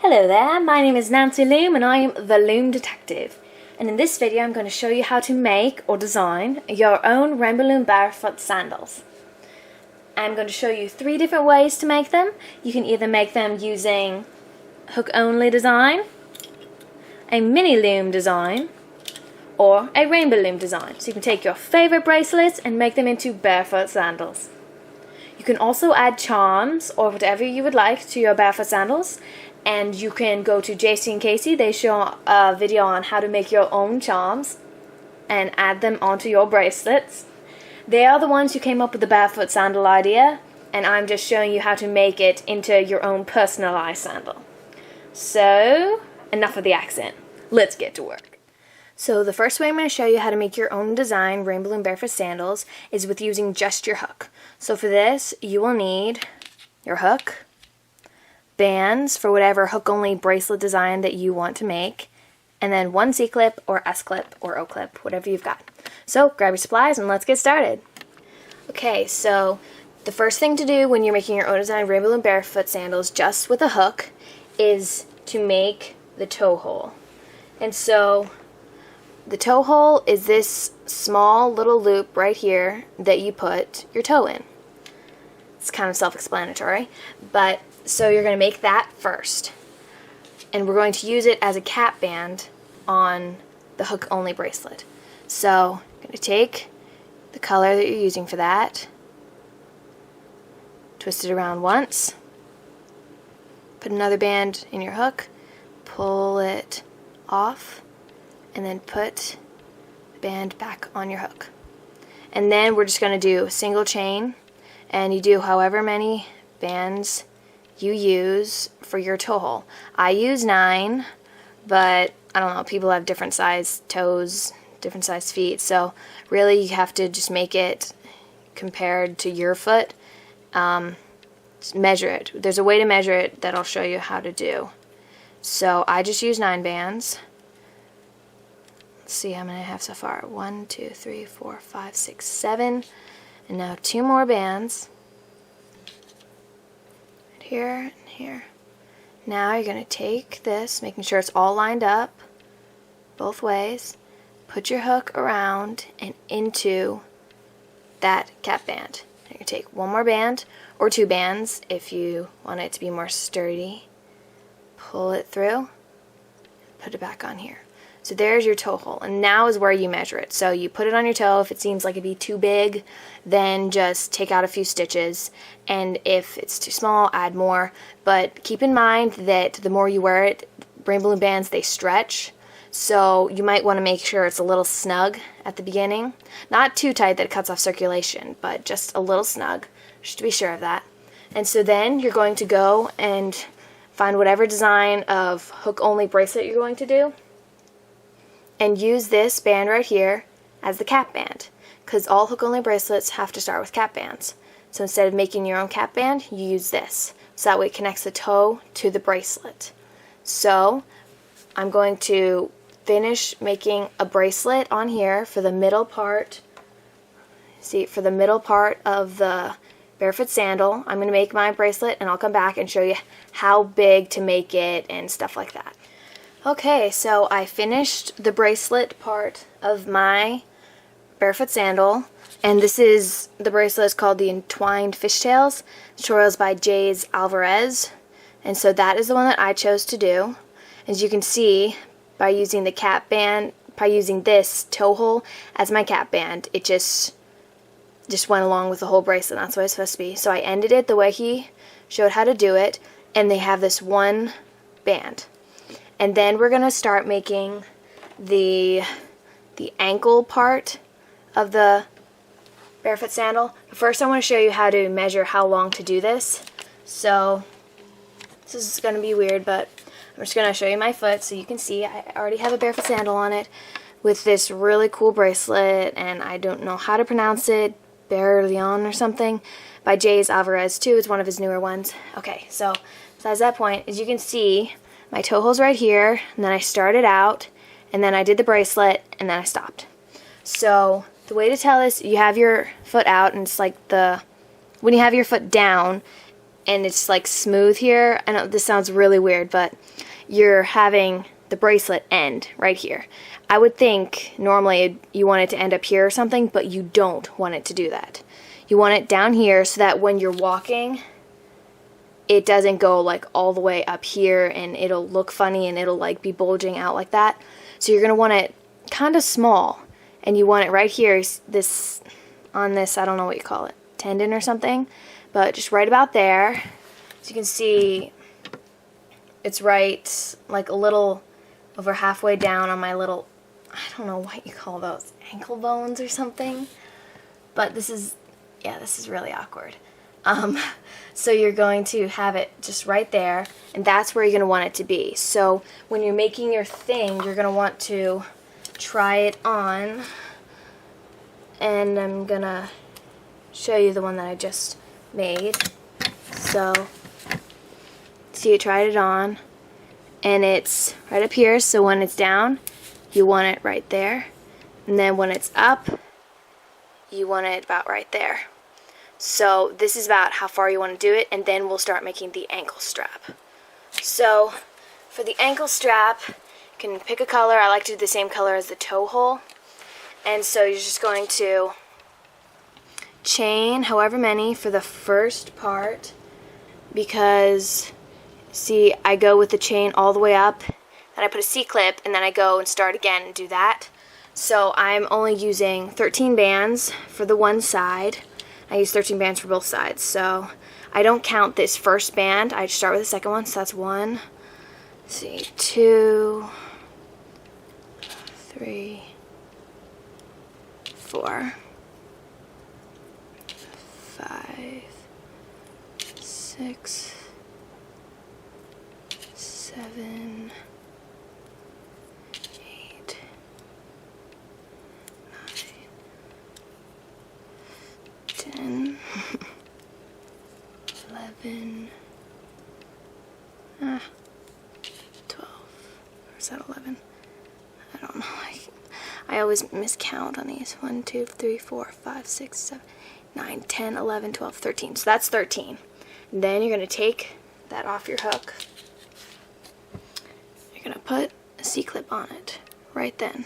Hello there, my name is Nancy Loom and I am the Loom Detective. And in this video I'm going to show you how to make or design your own Loom Barefoot Sandals. I'm going to show you 3 different ways to make them. You can either make them using hook only design, a mini loom design, or a rainbow loom design. So you can take your favorite bracelets and make them into barefoot sandals. You can also add charms or whatever you would like to your barefoot sandals, and you can go to JC and Casey. They show a video on how to make your own charms and add them onto your bracelets. They are the ones who came up with the barefoot sandal idea, and I'm just showing you how to make it into your own personalized sandal. So, enough of the accent. Let's get to work. So the first way I'm going to show you how to make your own design Loom Barefoot Sandals is with using just your hook. So for this, you will need your hook, bands for whatever hook-only bracelet design that you want to make, and then 1 C-clip or S-clip or O-clip, whatever you've got. So grab your supplies and let's get started. Okay, so the first thing to do when you're making your own design Loom Barefoot Sandals just with a hook is to make the toe hole. And so the toe hole is this small little loop right here that you put your toe in. It's kind of self-explanatory, but so you're going to make that first. And we're going to use it as a cap band on the hook-only bracelet. So I'm going to take the color that you're using for that, twist it around once, put another band in your hook, pull it off, and then put the band back on your hook. And then we're just going to do a single chain, and you do however many bands you use for your toe hole. I use 9, but I don't know, people have different size toes, different size feet, so really you have to just make it compared to your foot. Just measure it. There's a way to measure it that I'll show you how to do. So I just use 9 bands. Let's see how many I have so far. 1, 2, 3, 4, 5, 6, 7. And now 2 more bands. Right here and here. Now you're going to take this, making sure it's all lined up both ways. Put your hook around and into that cap band. You're going to take 1 more band or 2 bands if you want it to be more sturdy. Pull it through, put it back on here. So there's your toe hole, and now is where you measure it. So you put it on your toe. If it seems like it'd be too big, then just take out a few stitches, and if it's too small, add more. But keep in mind that the more you wear it, rainbow loom bands, they stretch, so you might want to make sure it's a little snug at the beginning. Not too tight that it cuts off circulation, but just a little snug, just to be sure of that. And so then you're going to go and find whatever design of hook-only bracelet you're going to do, and use this band right here as the cap band, because all hook-only bracelets have to start with cap bands. So instead of making your own cap band, you use this. So that way it connects the toe to the bracelet. So I'm going to finish making a bracelet on here for the middle part. See, for the middle part of the barefoot sandal, I'm going to make my bracelet, and I'll come back and show you how big to make it and stuff like that. Okay, so I finished the bracelet part of my barefoot sandal, and this is, the bracelet is called the Entwined Fishtails. The tutorial is by Jays Alvarez, and so that is the one that I chose to do. As you can see, by using the cap band, by using this toe hole as my cap band, it just went along with the whole bracelet. That's what it's supposed to be. So I ended it the way he showed how to do it, and they have this 1 band. And then we're going to start making the ankle part of the barefoot sandal. But first I want to show you how to measure how long to do this. So this is going to be weird, but I'm just going to show you my foot so you can see. I already have a barefoot sandal on it with this really cool bracelet, and I don't know how to pronounce it, Berlion or something, by Jays Alvarez too. It's one of his newer ones. Okay, so besides that point, as you can see, my toe hole's right here, and then I started out, and then I did the bracelet, and then I stopped. So the way to tell is you have your foot out, and it's like when you have your foot down, and it's like smooth here. I know this sounds really weird, but you're having the bracelet end right here. I would think normally you want it to end up here or something, but you don't want it to do that. You want it down here so that when you're walking, it doesn't go like all the way up here and it'll look funny and it'll like be bulging out like that. So you're going to want it kind of small, and you want it right here, this on this, I don't know what you call it, tendon or something, but just right about there. So you can see it's right like a little over halfway down on my little, I don't know what you call those, ankle bones or something, but this is, yeah, this is really awkward. So you're going to have it just right there, and that's where you're going to want it to be. So when you're making your thing, you're going to want to try it on, and I'm going to show you the one that I just made. So see, you tried it on, and it's right up here, so when it's down, you want it right there, and then when it's up, you want it about right there. So this is about how far you want to do it, and then we'll start making the ankle strap. So for the ankle strap, you can pick a color. I like to do the same color as the toe hole. And so you're just going to chain however many for the first part, because see, I go with the chain all the way up, then I put a C-clip, and then I go and start again and do that. So I'm only using 13 bands for the one side. I use 13 bands for both sides, so I don't count this first band. I start with the second one, so that's 1, let's see, 2, 3, 4, 5, 6, 7, 8, 10, 11, 12, or is that 11? I don't know. I always miscount on these. 1, 2, 3, 4, 5, 6, 7, 9, 10, 11, 12, 13. So that's 13. And then you're going to take that off your hook. You're going to put a C-clip on it right then.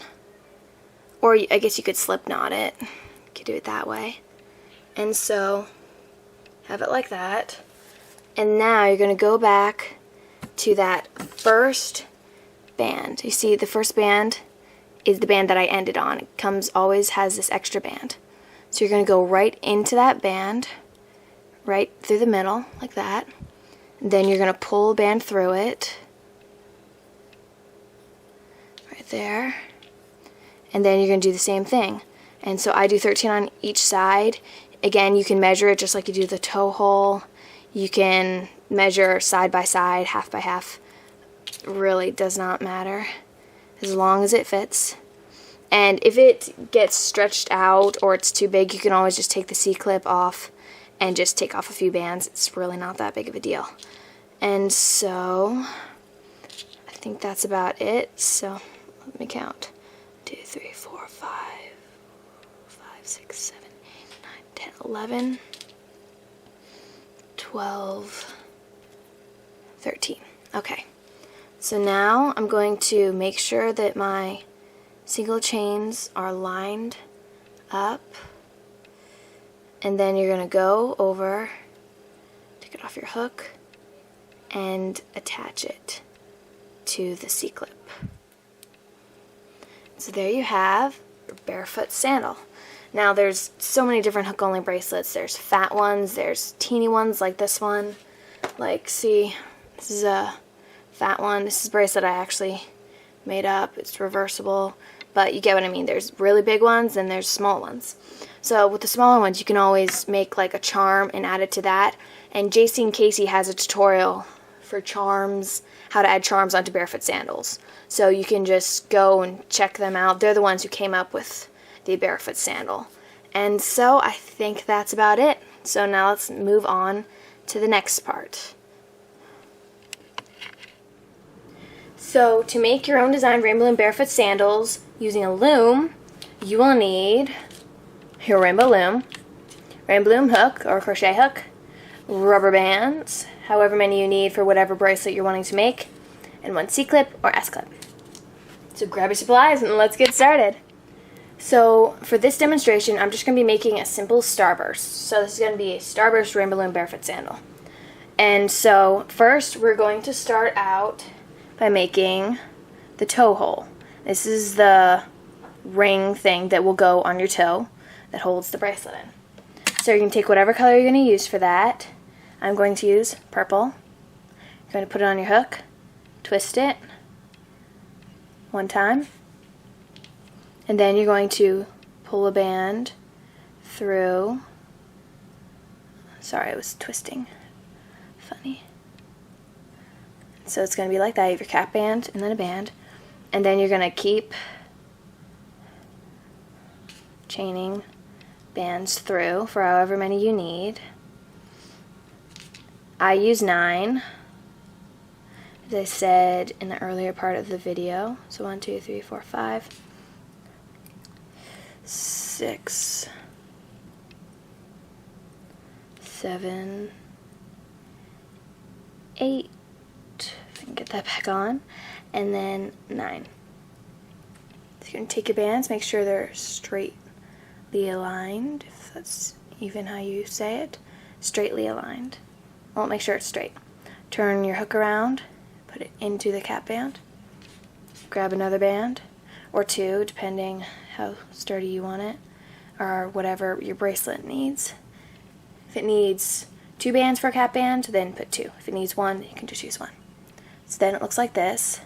Or I guess you could slip knot it. You could do it that way. And so have it like that. And now you're going to go back to that first band. You see, the first band is the band that I ended on. It always has this extra band. So you're going to go right into that band, right through the middle, like that. And then you're going to pull a band through it, right there. And then you're going to do the same thing. And so I do 13 on each side. Again, you can measure it just like you do the toe hole. You can measure side by side, half by half. It really does not matter, as long as it fits. And if it gets stretched out or it's too big, you can always just take the C-clip off and just take off a few bands. It's really not that big of a deal. And so I think that's about it. So let me count. 2, 3, 4, 5, 6, 7, 8, 9, 10, 11, 12, 13. Okay. So now I'm going to make sure that my single chains are lined up, and then you're going to go over, take it off your hook, and attach it to the C-clip. So there you have your barefoot sandal. Now there's so many different hook-only bracelets. There's fat ones, there's teeny ones like this one. Like, see, this is a fat one. This is a bracelet I actually made up. It's reversible, but you get what I mean. There's really big ones and there's small ones. So with the smaller ones, you can always make like a charm and add it to that. And JC and Casey has a tutorial for charms, how to add charms onto barefoot sandals. So you can just go and check them out. They're the ones who came up with the barefoot sandal. And so I think that's about it. So now let's move on to the next part. So to make your own design Rainbow Loom Barefoot Sandals using a loom, you will need your Rainbow Loom hook or crochet hook, rubber bands, however many you need for whatever bracelet you're wanting to make, and 1 C-clip or S-clip. So grab your supplies and let's get started. So for this demonstration, I'm just going to be making a simple starburst. So this is going to be a starburst rainbow Loom Barefoot sandal. And so first we're going to start out by making the toe hole. This is the ring thing that will go on your toe that holds the bracelet in. So you can take whatever color you're going to use for that. I'm going to use purple. You're going to put it on your hook, twist it 1 time, and then you're going to pull a band through. Sorry, I was twisting. Funny. So it's going to be like that. You have your cap band and then a band, and then you're going to keep chaining bands through for however many you need. I use 9, as I said in the earlier part of the video. So 1, 2, 3, 4, 5, 6, 7, 8, if I can get that back on, and then 9. So you're going to take your bands, make sure they're straightly aligned, if that's even how you say it, straightly aligned. Well, make sure it's straight. Turn your hook around, put it into the cap band, grab another band, or 2, depending how sturdy you want it, or whatever your bracelet needs. If it needs 2 bands for a cap band, then put 2. If it needs 1, you can just use 1. So then it looks like this.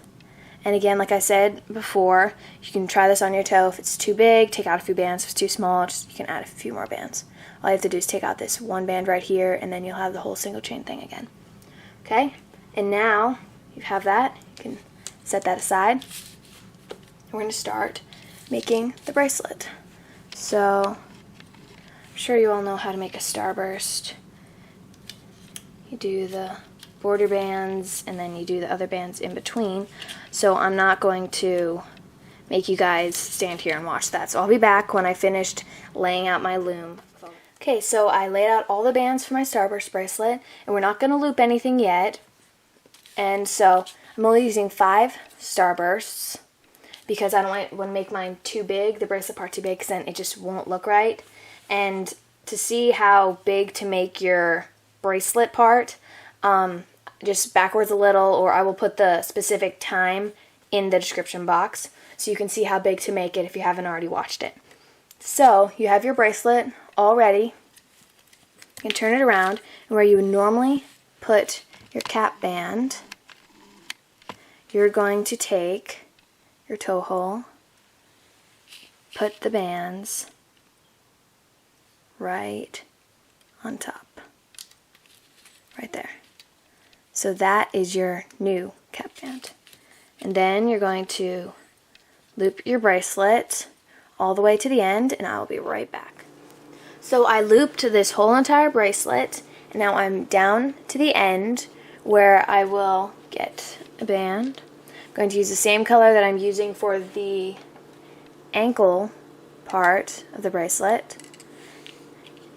And again, like I said before, you can try this on your toe. If it's too big, take out a few bands. If it's too small, you can add a few more bands. All you have to do is take out this 1 band right here, and then you'll have the whole single chain thing again. Okay? And now you have that. You can set that aside. We're going to start making the bracelet. So I'm sure you all know how to make a starburst. You do the border bands and then you do the other bands in between. So I'm not going to make you guys stand here and watch that. So I'll be back when I finished laying out my loom. Okay, so I laid out all the bands for my starburst bracelet, and we're not going to loop anything yet. And so I'm only using 5 starbursts because I don't want to make mine too big, the bracelet part too big, because then it just won't look right. And to see how big to make your bracelet part, just backwards a little, or I will put the specific time in the description box so you can see how big to make it if you haven't already watched it. So you have your bracelet all ready. You can turn it around, and where you would normally put your cap band, you're going to take your toe hole, put the bands right on top, right there. So that is your new cap band. And then you're going to loop your bracelet all the way to the end, and I'll be right back. So I looped this whole entire bracelet, and now I'm down to the end where I will get a band. I'm going to use the same color that I'm using for the ankle part of the bracelet,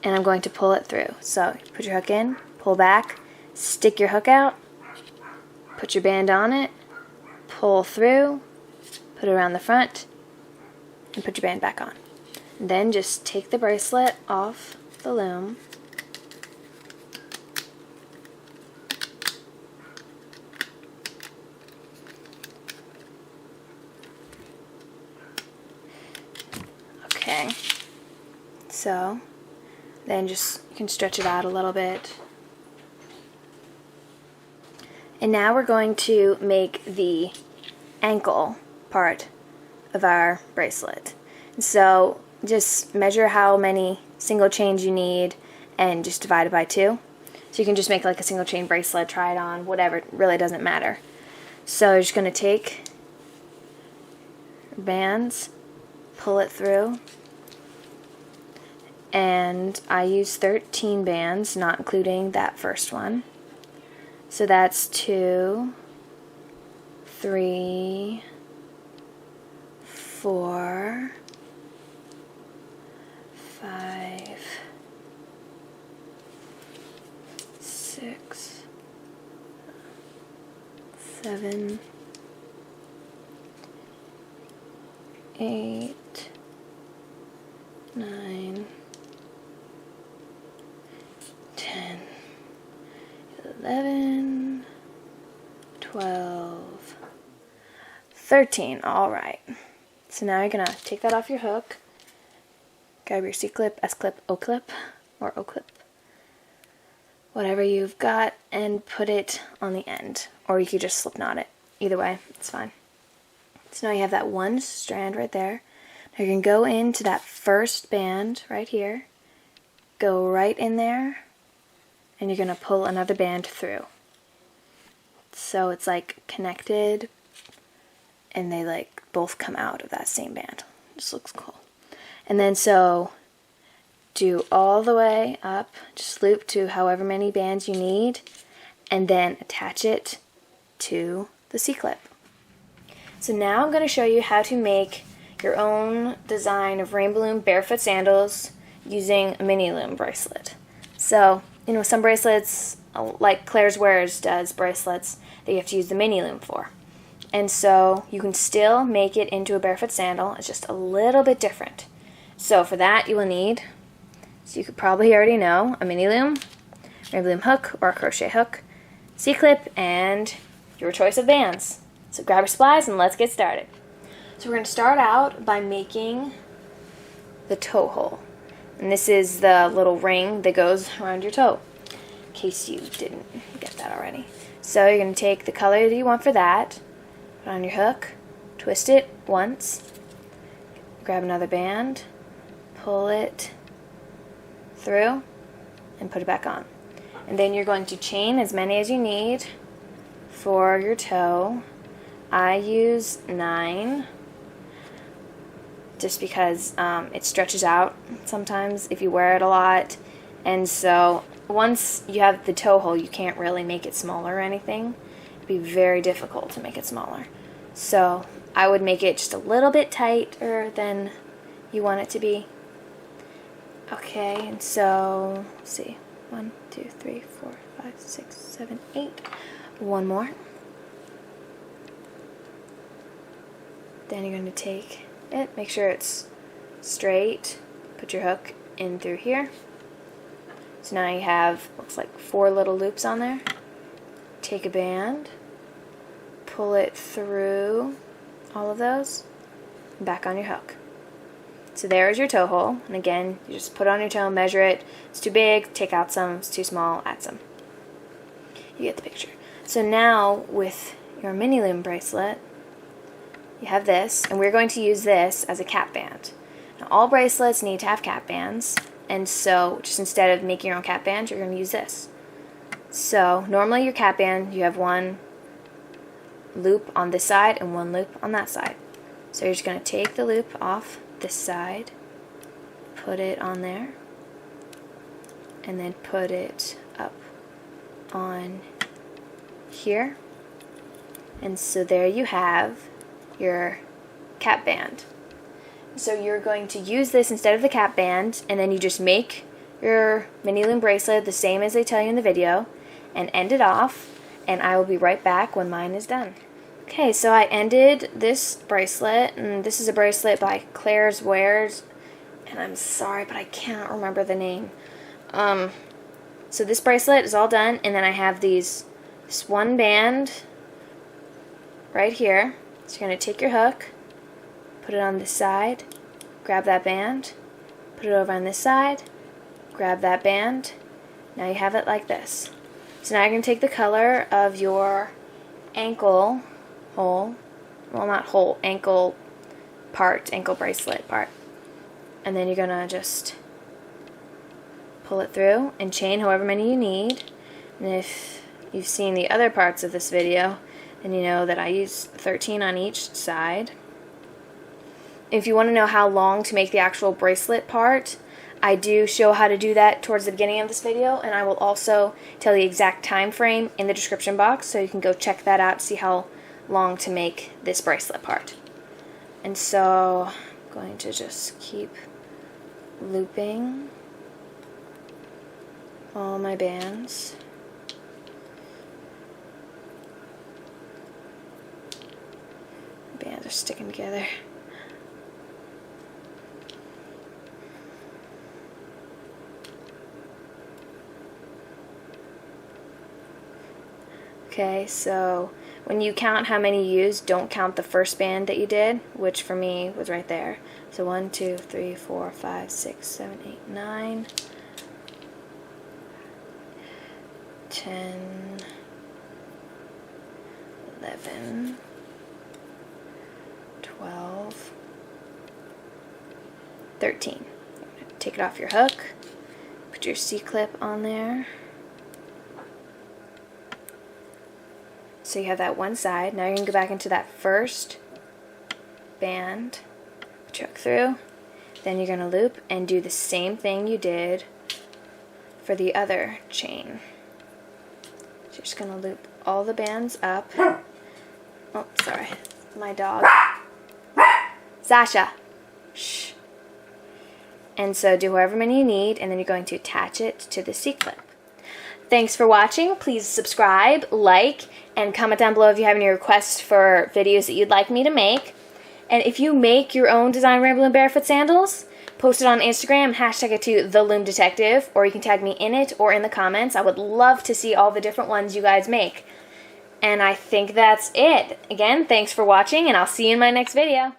and I'm going to pull it through. So put your hook in, pull back, stick your hook out, put your band on it, pull through, put it around the front, and put your band back on. And then just take the bracelet off the loom. Okay, so then just you can stretch it out a little bit. And now we're going to make the ankle part of our bracelet. And so just measure how many single chains you need and just divide it by 2. So you can just make like a single chain bracelet, try it on, whatever, it really doesn't matter. So you're just going to take your bands, pull it through, and I use 13 bands, not including that first one. So that's 2, 3, 4, 5, 7, 8, 9, 10, 11, 12, 13. All right. So now you're going to take that off your hook, grab your C-clip, S-clip, O-clip, or O-clip, whatever you've got, and put it on the end. Or you could just slip knot it. Either way, it's fine. So now you have that one strand right there. Now you can go into that first band right here, go right in there, and you're going to pull another band through. So it's like connected, and they like both come out of that same band. Just looks cool. And then so do all the way up, just loop to however many bands you need, and then attach it to the C-clip. So now I'm going to show you how to make your own design of Rainbow Loom Barefoot Sandals using a mini loom bracelet. So, you know, some bracelets, like Claire's Wears does bracelets, that you have to use the mini loom for. And so you can still make it into a barefoot sandal. It's just a little bit different. So for that you will need, so you could probably already know, a mini loom, Rainbow Loom hook or a crochet hook, C-clip, and your choice of bands. So grab your supplies and let's get started. So we're going to start out by making the toe hole. And this is the little ring that goes around your toe, in case you didn't get that already. So you're going to take the color that you want for that, put it on your hook, twist it once, grab another band, pull it through, and put it back on. And then you're going to chain as many as you need for your toe. I use 9 just because it stretches out sometimes if you wear it a lot. And so once you have the toe hole, you can't really make it smaller or anything. It'd be very difficult to make it smaller. So I would make it just a little bit tighter than you want it to be. Okay, and so, let's see, 1, 2, 3, 4, 5, 6, 7, 8. One more. Then you're going to take it, make sure it's straight, put your hook in through here. So now you have, looks like 4 little loops on there. Take a band, pull it through all of those, and back on your hook. So there's your toe hole, and again, you just put it on your toe, measure it. It's too big, take out some. It's too small, add some. You get the picture. So now with your mini loom bracelet, you have this, and we're going to use this as a cap band. Now all bracelets need to have cap bands, and so just instead of making your own cap band, you're going to use this. So normally your cap band, you have one loop on this side and one loop on that side. So you're just going to take the loop off this side, put it on there, and then put it up on here. And so there you have your cap band. So you're going to use this instead of the cap band, and then you just make your mini loom bracelet the same as they tell you in the video and end it off, and I will be right back when mine is done. Okay, so I ended this bracelet, and this is a bracelet by Claire's Wears, and I'm sorry, but I cannot remember the name. So this bracelet is all done, and then I have this one band right here. So you're going to take your hook, put it on this side, grab that band, put it over on this side, grab that band. Now you have it like this. So now you're going to take the color of your ankle hole, well not hole, ankle part, ankle bracelet part. And then you're going to just pull it through and chain however many you need. And if you've seen the other parts of this video, then you know that I use 13 on each side. If you want to know how long to make the actual bracelet part, I do show how to do that towards the beginning of this video, and I will also tell the exact time frame in the description box, so you can go check that out to see how long to make this bracelet part. And so I'm going to just keep looping all my bands. bands are sticking together. Okay, so when you count how many you use, don't count the first band that you did, which for me was right there. So 1, 2, 3, 4, 5, 6, 7, 8, 9, 10, 11, 12, 13. Take it off your hook, put your C-clip on there. So you have that one side. Now you're going to go back into that first band, put your hook through, then you're going to loop and do the same thing you did for the other chain. So you're just going to loop all the bands up. Oh, sorry, my dog. Sasha. Shh. And so do however many you need, and then you're going to attach it to the C-clip. Thanks for watching. Please subscribe, like, and comment down below if you have any requests for videos that you'd like me to make. And if you make your own design Loom Barefoot sandals, post it on Instagram, hashtag it to The Loom Detective, or you can tag me in it or in the comments. I would love to see all the different ones you guys make. And I think that's it. Again, thanks for watching, and I'll see you in my next video.